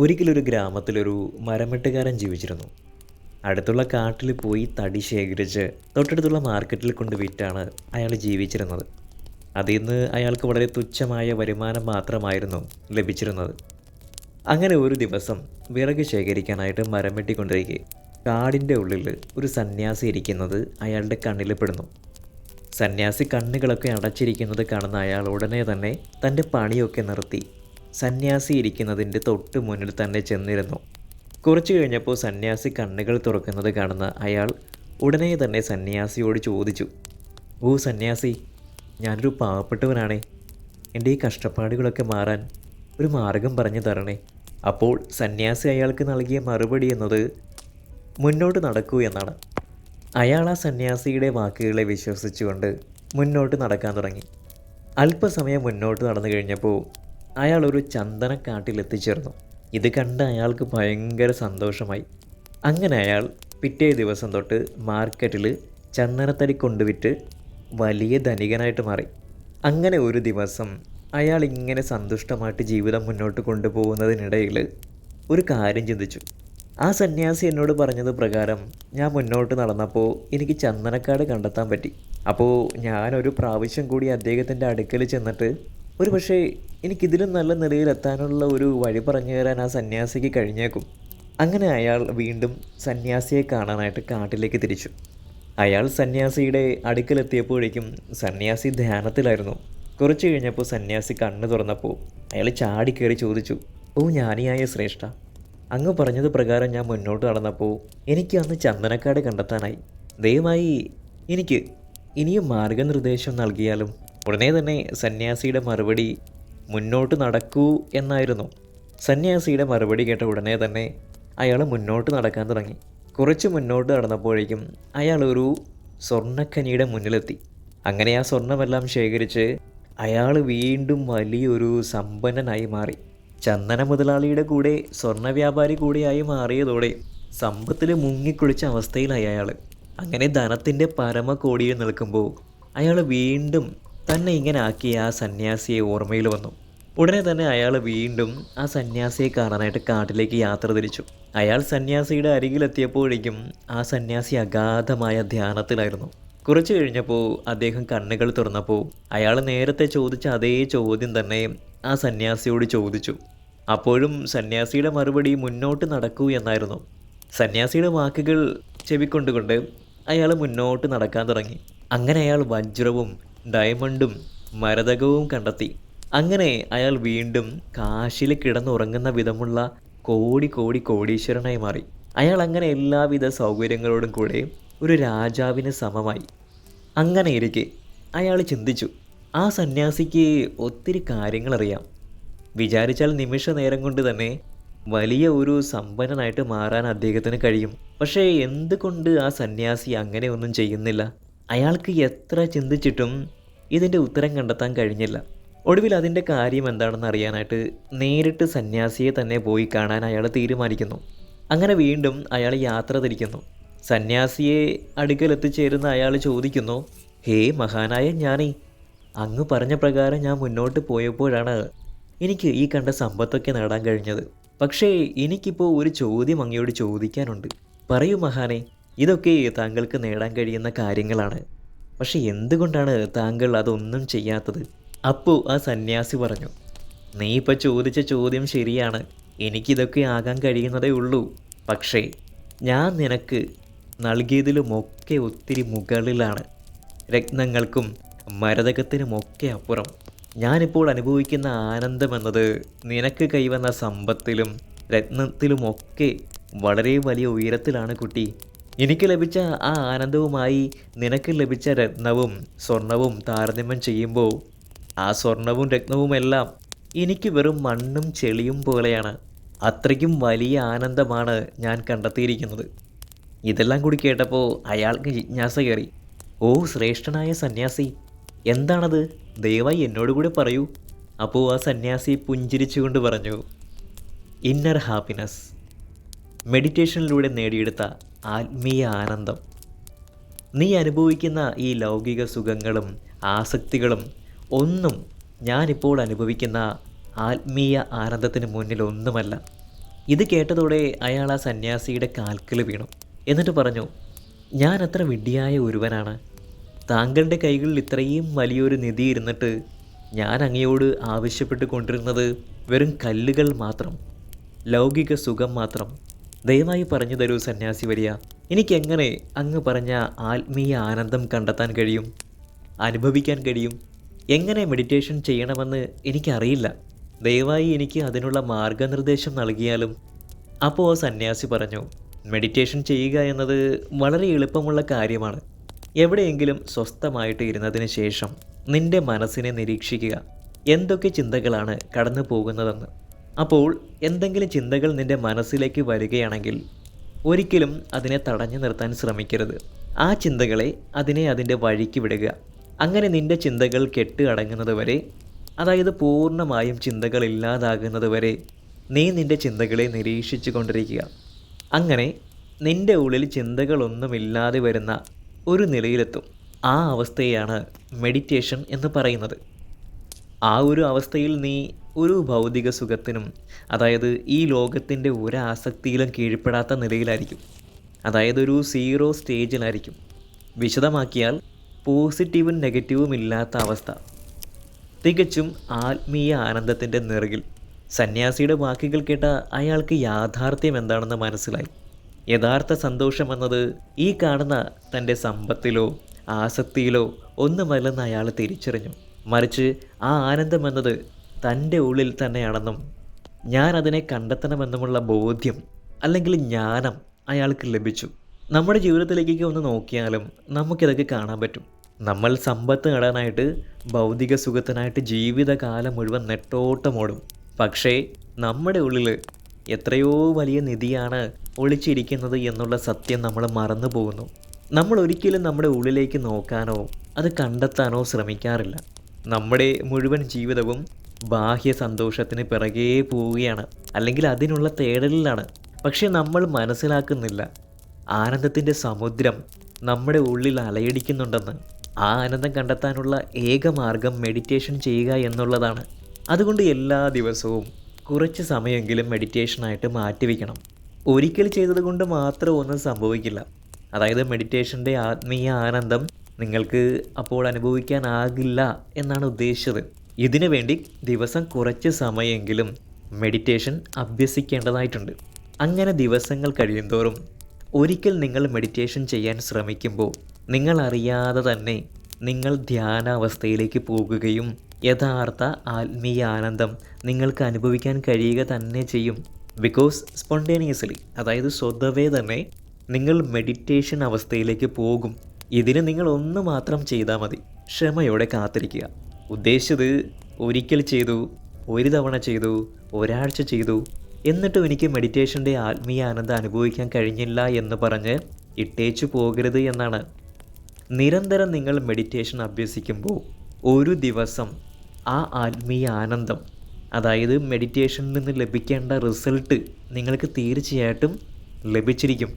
ഒരിക്കലൊരു ഗ്രാമത്തിലൊരു മരംവെട്ടുകാരൻ ജീവിച്ചിരുന്നു. അടുത്തുള്ള കാട്ടിൽ പോയി തടി ശേഖരിച്ച് തൊട്ടടുത്തുള്ള മാർക്കറ്റിൽ കൊണ്ട് വിറ്റാണ് അയാൾ ജീവിച്ചിരുന്നത്. അതിൽ നിന്ന് അയാൾക്ക് വളരെ തുച്ഛമായ വരുമാനം മാത്രമായിരുന്നു ലഭിച്ചിരുന്നത്. അങ്ങനെ ഒരു ദിവസം വിറക് ശേഖരിക്കാനായിട്ട് മരം വെട്ടിക്കൊണ്ടിരിക്കെ കാടിൻ്റെ ഉള്ളിൽ ഒരു സന്യാസി ഇരിക്കുന്നത് അയാളുടെ കണ്ണിൽ പെടുന്നു. സന്യാസി കണ്ണുകളൊക്കെ അടച്ചിരിക്കുന്നത് കാണുന്ന അയാൾ ഉടനെ തന്നെ തൻ്റെ പണിയൊക്കെ നിർത്തി സന്യാസി ഇരിക്കുന്നതിൻ്റെ തൊട്ട് മുന്നിൽ തന്നെ ചെന്നിരുന്നു. കുറച്ചു കഴിഞ്ഞപ്പോൾ സന്യാസി കണ്ണുകൾ തുറക്കുന്നത് കാണുന്ന അയാൾ ഉടനെ തന്നെ സന്യാസിയോട് ചോദിച്ചു, "ഓ സന്യാസി, ഞാനൊരു പാവപ്പെട്ടവനാണേ. എൻ്റെ ഈ കഷ്ടപ്പാടുകളൊക്കെ മാറാൻ ഒരു മാർഗം പറഞ്ഞു തരണേ." അപ്പോൾ സന്യാസി അയാൾക്ക് നൽകിയ മറുപടി എന്നത് മുന്നോട്ട് നടക്കൂ എന്നാണ്. അയാൾ ആ സന്യാസിയുടെ വാക്കുകളെ വിശ്വസിച്ചുകൊണ്ട് മുന്നോട്ട് നടക്കാൻ തുടങ്ങി. അല്പസമയം മുന്നോട്ട് നടന്നു കഴിഞ്ഞപ്പോൾ അയാൾ ഒരു ചന്ദനക്കാട്ടിൽ എത്തിച്ചേർന്നു. ഇത് കണ്ട് അയാൾക്ക് ഭയങ്കര സന്തോഷമായി. അങ്ങനെ അയാൾ പിറ്റേ ദിവസം തൊട്ട് മാർക്കറ്റിൽ ചന്ദനത്തടി കൊണ്ടുവിറ്റ് വലിയ ധനികനായിട്ട് മാറി. അങ്ങനെ ഒരു ദിവസം അയാൾ ഇങ്ങനെ സന്തുഷ്ടമായിട്ട് ജീവിതം മുന്നോട്ട് കൊണ്ടുപോകുന്നതിനിടയിൽ ഒരു കാര്യം ചിന്തിച്ചു. ആ സന്യാസി എന്നോട് പറഞ്ഞത് പ്രകാരം ഞാൻ മുന്നോട്ട് നടന്നപ്പോൾ എനിക്ക് ചന്ദനക്കാട് കണ്ടെത്താൻ പറ്റി. അപ്പോൾ ഞാനൊരു പ്രാവശ്യം കൂടി അദ്ദേഹത്തിൻ്റെ അടുക്കൽ ചെന്നിട്ട് ഒരു പക്ഷേ എനിക്കിതിലും നല്ല നിലയിലെത്താനുള്ള ഒരു വഴി പറഞ്ഞു തരാൻ ആ സന്യാസിക്ക് കഴിഞ്ഞേക്കും. അങ്ങനെ അയാൾ വീണ്ടും സന്യാസിയെ കാണാനായിട്ട് കാട്ടിലേക്ക് തിരിച്ചു. അയാൾ സന്യാസിയുടെ അടുക്കലെത്തിയപ്പോഴേക്കും സന്യാസി ധ്യാനത്തിലായിരുന്നു. കുറച്ച് കഴിഞ്ഞപ്പോൾ സന്യാസി കണ്ണ് തുറന്നപ്പോൾ അയാൾ ചാടിക്കയറി ചോദിച്ചു, "ഓ ജ്ഞാനിയായ ശ്രേഷ്ഠ, അങ്ങ് പറഞ്ഞത് പ്രകാരം ഞാൻ മുന്നോട്ട് നടന്നപ്പോൾ എനിക്ക് അന്ന് ചന്ദനക്കാട് കണ്ടെത്താനായി. ദയവായി എനിക്ക് ഇനിയും മാർഗനിർദ്ദേശം നൽകിയാലും." ഉടനെ തന്നെ സന്യാസിയുടെ മറുപടി മുന്നോട്ട് നടക്കൂ എന്നായിരുന്നു. സന്യാസിയുടെ മറുപടി കേട്ട ഉടനെ തന്നെ അയാൾ മുന്നോട്ട് നടക്കാൻ തുടങ്ങി. കുറച്ച് മുന്നോട്ട് നടന്നപ്പോഴേക്കും അയാൾ ഒരു സ്വർണ്ണഖനിയുടെ മുന്നിലെത്തി. അങ്ങനെ ആ സ്വർണ്ണമെല്ലാം ശേഖരിച്ച് അയാൾ വീണ്ടും വലിയൊരു സമ്പന്നനായി മാറി. ചന്ദന മുതലാളിയുടെ കൂടെ സ്വർണ്ണ വ്യാപാരി കൂടെയായി മാറിയതോടെ സമ്പത്തിൽ മുങ്ങിക്കുളിച്ച അവസ്ഥയിലായി അയാൾ. അങ്ങനെ ധനത്തിൻ്റെ പരമകോടിയിൽ നിൽക്കുമ്പോൾ അയാൾ വീണ്ടും തന്നെ ഇങ്ങനെ ആക്കിയ ആ സന്യാസിയെ ഓർമ്മയിൽ വന്നു. ഉടനെ തന്നെ അയാൾ വീണ്ടും ആ സന്യാസിയെ കാണാനായിട്ട് കാട്ടിലേക്ക് യാത്ര തിരിച്ചു. അയാൾ സന്യാസിയുടെ അരികിലെത്തിയപ്പോഴേക്കും ആ സന്യാസി അഗാധമായ ധ്യാനത്തിലായിരുന്നു. കുറച്ചു കഴിഞ്ഞപ്പോൾ അദ്ദേഹം കണ്ണുകൾ തുറന്നപ്പോൾ അയാൾ നേരത്തെ ചോദിച്ച അതേ ചോദ്യം തന്നെ ആ സന്യാസിയോട് ചോദിച്ചു. അപ്പോഴും സന്യാസിയുടെ മറുപടി മുന്നോട്ട് നടക്കൂ എന്നായിരുന്നു. സന്യാസിയുടെ വാക്കുകൾ ചെവിക്കൊണ്ടുകൊണ്ട് അയാൾ മുന്നോട്ട് നടക്കാൻ തുടങ്ങി. അങ്ങനെ അയാൾ വജ്രവും ഡയമണ്ടും മരതകവും കണ്ടെത്തി. അങ്ങനെ അയാൾ വീണ്ടും കാശിൽ കിടന്നുറങ്ങുന്ന വിധമുള്ള കോടീശ്വരനായി മാറി. അയാൾ അങ്ങനെ എല്ലാവിധ സൗകര്യങ്ങളോടും കൂടെ ഒരു രാജാവിന് സമമായി. അങ്ങനെ ഇരിക്കെ അയാൾ ചിന്തിച്ചു, ആ സന്യാസിക്ക് ഒത്തിരി കാര്യങ്ങളറിയാം. വിചാരിച്ചാൽ നിമിഷ നേരം കൊണ്ട് തന്നെ വലിയ ഒരു സമ്പന്നനായിട്ട് മാറാൻ അദ്ദേഹത്തിന് കഴിയും. പക്ഷേ എന്തുകൊണ്ട് ആ സന്യാസി അങ്ങനെയൊന്നും ചെയ്യുന്നില്ല? അയാൾക്ക് എത്ര ചിന്തിച്ചിട്ടും ഇതിൻ്റെ ഉത്തരം കണ്ടെത്താൻ കഴിഞ്ഞില്ല. ഒടുവിൽ അതിൻ്റെ കാര്യം എന്താണെന്ന് അറിയാനായിട്ട് നേരിട്ട് സന്യാസിയെ തന്നെ പോയി കാണാൻ അയാൾ തീരുമാനിക്കുന്നു. അങ്ങനെ വീണ്ടും അയാൾ യാത്ര തിരിക്കുന്നു. സന്യാസിയെ അടുക്കലെത്തിച്ചേരുന്ന അയാൾ ചോദിക്കുന്നു, "ഹേ മഹാനായ ജ്ഞാനി, അങ്ങ് പറഞ്ഞ പ്രകാരം ഞാൻ മുന്നോട്ട് പോയപ്പോഴാണ് എനിക്ക് ഈ കണ്ട സമ്പത്തൊക്കെ നേടാൻ കഴിഞ്ഞത്. പക്ഷേ എനിക്കിപ്പോൾ ഒരു ചോദ്യം അങ്ങയോട് ചോദിക്കാനുണ്ട്. പറയൂ മഹാനെ, ഇതൊക്കെ താങ്കൾക്ക് നേടാൻ കഴിയുന്ന കാര്യങ്ങളാണ്. പക്ഷെ എന്തുകൊണ്ടാണ് താങ്കൾ അതൊന്നും ചെയ്യാത്തത്?" അപ്പോൾ ആ സന്യാസി പറഞ്ഞു, "നീ ഇപ്പോൾ ചോദിച്ച ചോദ്യം ശരിയാണ്. എനിക്കിതൊക്കെ ആകാൻ കഴിയുന്നതേ ഉള്ളൂ. പക്ഷേ ഞാൻ നിനക്ക് നൽകിയതിലുമൊക്കെ ഒത്തിരി മുകളിലാണ്. രത്നങ്ങൾക്കും മരതകത്തിനുമൊക്കെ അപ്പുറം ഞാനിപ്പോൾ അനുഭവിക്കുന്ന ആനന്ദമെന്നത് നിനക്ക് കൈവന്ന സമ്പത്തിലും രത്നത്തിലുമൊക്കെ വളരെ വലിയ ഉയരത്തിലാണ് കുട്ടി. എനിക്ക് ലഭിച്ച ആ ആനന്ദവുമായി നിനക്ക് ലഭിച്ച രത്നവും സ്വർണവും താരതമ്യം ചെയ്യുമ്പോൾ ആ സ്വർണവും രത്നവുമെല്ലാം എനിക്ക് വെറും മണ്ണും ചെളിയും പോലെയാണ്. അത്രയ്ക്കും വലിയ ആനന്ദമാണ് ഞാൻ കണ്ടെത്തിയിരിക്കുന്നത്." ഇതെല്ലാം കൂടി കേട്ടപ്പോൾ അയാൾക്ക് ജിജ്ഞാസ കയറി. "ഓ ശ്രേഷ്ഠനായ സന്യാസി, എന്താണത്? ദയവായി എന്നോട് കൂടെ പറയൂ." അപ്പോൾ ആ സന്യാസി പുഞ്ചിരിച്ചുകൊണ്ട് പറഞ്ഞു, "ഇന്നർ ഹാപ്പിനെസ്, മെഡിറ്റേഷനിലൂടെ നേടിയെടുത്ത ആത്മീയ ആനന്ദം. നീ അനുഭവിക്കുന്ന ഈ ലൗകിക സുഖങ്ങളും ആസക്തികളും ഒന്നും ഞാനിപ്പോൾ അനുഭവിക്കുന്ന ആത്മീയ ആനന്ദത്തിന് മുന്നിൽ ഒന്നുമല്ല. ഇത് കേട്ടതോടെ അയാൾ ആ സന്യാസിയുടെ കാൽക്കൽ വീണു. എന്നിട്ട് പറഞ്ഞു, ഞാൻ അത്ര വിഡ്ഢിയായ ഒരുവനാണ്. താങ്കളുടെ കൈകളിൽ ഇത്രയും വലിയൊരു നിധി ഇരുന്നിട്ട് ഞാൻ അങ്ങയോട് ആവശ്യപ്പെട്ട് കൊണ്ടിരുന്നത് വെറും കല്ലുകൾ മാത്രം, ലൗകിക സുഖം മാത്രം. ദയവായി പറഞ്ഞു തരൂ സന്യാസി വരിയ, എനിക്കെങ്ങനെ അങ്ങ് പറഞ്ഞ ആത്മീയ ആനന്ദം കണ്ടെത്താൻ കഴിയും, അനുഭവിക്കാൻ കഴിയും? എങ്ങനെ മെഡിറ്റേഷൻ ചെയ്യണമെന്ന് എനിക്കറിയില്ല. ദയവായി എനിക്ക് അതിനുള്ള മാർഗനിർദ്ദേശം നൽകിയാലും. അപ്പോൾ ആ സന്യാസി പറഞ്ഞു, മെഡിറ്റേഷൻ ചെയ്യുക എന്നത് വളരെ എളുപ്പമുള്ള കാര്യമാണ്. എവിടെയെങ്കിലും സ്വസ്ഥമായിട്ട് ഇരുന്നതിന് ശേഷം നിന്റെ മനസ്സിനെ നിരീക്ഷിക്കുക, എന്തൊക്കെ ചിന്തകളാണ് കടന്നു പോകുന്നതെന്ന്. അപ്പോൾ എന്തെങ്കിലും ചിന്തകൾ നിന്റെ മനസ്സിലേക്ക് വരികയാണെങ്കിൽ ഒരിക്കലും അതിനെ തടഞ്ഞു നിർത്താൻ ശ്രമിക്കരുത്. ആ ചിന്തകളെ അതിൻ്റെ വഴിക്ക് വിടുക. അങ്ങനെ നിന്റെ ചിന്തകൾ കെട്ട് അടങ്ങുന്നത് വരെ, അതായത് പൂർണ്ണമായും ചിന്തകൾ ഇല്ലാതാകുന്നത് വരെ നീ നിന്റെ ചിന്തകളെ നിരീക്ഷിച്ചു കൊണ്ടിരിക്കുക. അങ്ങനെ നിന്റെ ഉള്ളിൽ ചിന്തകളൊന്നുമില്ലാതെ വരുന്ന ഒരു നിലയിലെത്തും. ആ അവസ്ഥയാണ് മെഡിറ്റേഷൻ എന്ന് പറയുന്നത്. ആ ഒരു അവസ്ഥയിൽ നീ ഒരു ഭൗതിക സുഖത്തിനും, അതായത് ഈ ലോകത്തിൻ്റെ ഒരു ആസക്തിയിലും കീഴ്പ്പെടാത്ത നിലയിലായിരിക്കും. അതായത് ഒരു സീറോ സ്റ്റേജിലായിരിക്കും. വിശദമാക്കിയാൽ പോസിറ്റീവും നെഗറ്റീവും ഇല്ലാത്ത അവസ്ഥ, തികച്ചും ആത്മീയ ആനന്ദത്തിൻ്റെ നിറകിൽ. സന്യാസിയുടെ വാക്കുകൾ കേട്ട അയാൾക്ക് യാഥാർത്ഥ്യം എന്താണെന്ന് മനസ്സിലായി. യഥാർത്ഥ സന്തോഷമെന്നത് ഈ കാണുന്ന തൻ്റെ സമ്പത്തിലോ ആസക്തിയിലോ ഒന്നുമല്ലെന്ന് അയാൾ തിരിച്ചറിഞ്ഞു. മറിച്ച് ആ ആനന്ദമെന്നത് തൻ്റെ ഉള്ളിൽ തന്നെയാണെന്നും ഞാൻ അതിനെ കണ്ടെത്തണമെന്നുമുള്ള ബോധ്യം അല്ലെങ്കിൽ ജ്ഞാനം അയാൾക്ക് ലഭിച്ചു. നമ്മുടെ ജീവിതത്തിലേക്കൊക്കെ ഒന്ന് നോക്കിയാലും നമുക്കിതൊക്കെ കാണാൻ പറ്റും. നമ്മൾ സമ്പത്ത് നേടാനായിട്ട്, ഭൗതിക സുഖത്തിനായിട്ട് ജീവിതകാലം മുഴുവൻ നെട്ടോട്ടമോടും. പക്ഷേ നമ്മുടെ ഉള്ളിൽ എത്രയോ വലിയ നിധിയാണ് ഒളിച്ചിരിക്കുന്നത് എന്നുള്ള സത്യം നമ്മൾ മറന്നു പോകുന്നു. നമ്മൾ ഒരിക്കലും നമ്മുടെ ഉള്ളിലേക്ക് നോക്കാനോ അത് കണ്ടെത്താനോ ശ്രമിക്കാറില്ല. നമ്മുടെ മുഴുവൻ ജീവിതവും ബാഹ്യ സന്തോഷത്തിന് പിറകെ പോവുകയാണ്, അല്ലെങ്കിൽ അതിനുള്ള തേടലിലാണ്. പക്ഷെ നമ്മൾ മനസ്സിലാക്കുന്നില്ല, ആനന്ദത്തിൻ്റെ സമുദ്രം നമ്മുടെ ഉള്ളിൽ അലയടിക്കുന്നുണ്ടെന്ന്. ആ ആനന്ദം കണ്ടെത്താനുള്ള ഏക മാർഗം മെഡിറ്റേഷൻ ചെയ്യുക എന്നുള്ളതാണ്. അതുകൊണ്ട് എല്ലാ ദിവസവും കുറച്ച് സമയമെങ്കിലും മെഡിറ്റേഷനായിട്ട് മാറ്റിവെക്കണം. ഒരിക്കൽ ചെയ്തത് കൊണ്ട് മാത്രം ഒന്നും സംഭവിക്കില്ല. അതായത് മെഡിറ്റേഷൻ്റെ ആത്മീയ ആനന്ദം നിങ്ങൾക്ക് അപ്പോൾ അനുഭവിക്കാനാകില്ല എന്നാണ് ഉദ്ദേശിച്ചത്. ഇതിനു വേണ്ടി ദിവസം കുറച്ച് സമയമെങ്കിലും മെഡിറ്റേഷൻ അഭ്യസിക്കേണ്ടതായിട്ടുണ്ട്. അങ്ങനെ ദിവസങ്ങൾ കഴിയുന്തോറും ഒരിക്കൽ നിങ്ങൾ മെഡിറ്റേഷൻ ചെയ്യാൻ ശ്രമിക്കുമ്പോൾ നിങ്ങൾ അറിയാതെ തന്നെ നിങ്ങൾ ധ്യാനാവസ്ഥയിലേക്ക് പോകുകയും യഥാർത്ഥ ആത്മീയ ആനന്ദം നിങ്ങൾക്ക് അനുഭവിക്കാൻ കഴിയുക തന്നെ ചെയ്യും. ബിക്കോസ് സ്പോണ്ടേനിയസ്ലി, അതായത് സ്വതവേ തന്നെ നിങ്ങൾ മെഡിറ്റേഷൻ അവസ്ഥയിലേക്ക് പോകും. ഇതിന് നിങ്ങൾ ഒന്ന് മാത്രം ചെയ്താൽ മതി, ക്ഷമയോടെ കാത്തിരിക്കുക. ഉദ്ദേശിച്ചത് ഒരിക്കൽ ചെയ്തു, ഒരു തവണ ചെയ്തു, ഒരാഴ്ച ചെയ്തു, എന്നിട്ടും എനിക്ക് മെഡിറ്റേഷൻ്റെ ആത്മീയ ആനന്ദം അനുഭവിക്കാൻ കഴിഞ്ഞില്ല എന്ന് പറഞ്ഞ് ഇട്ടേച്ചു പോകരുത് എന്നാണ്. നിരന്തരം നിങ്ങൾ മെഡിറ്റേഷൻ അഭ്യസിക്കുമ്പോൾ ഒരു ദിവസം ആ ആത്മീയ ആനന്ദം, അതായത് മെഡിറ്റേഷനിൽ നിന്ന് ലഭിക്കേണ്ട റിസൾട്ട് നിങ്ങൾക്ക് തീർച്ചയായിട്ടും ലഭിച്ചിരിക്കും.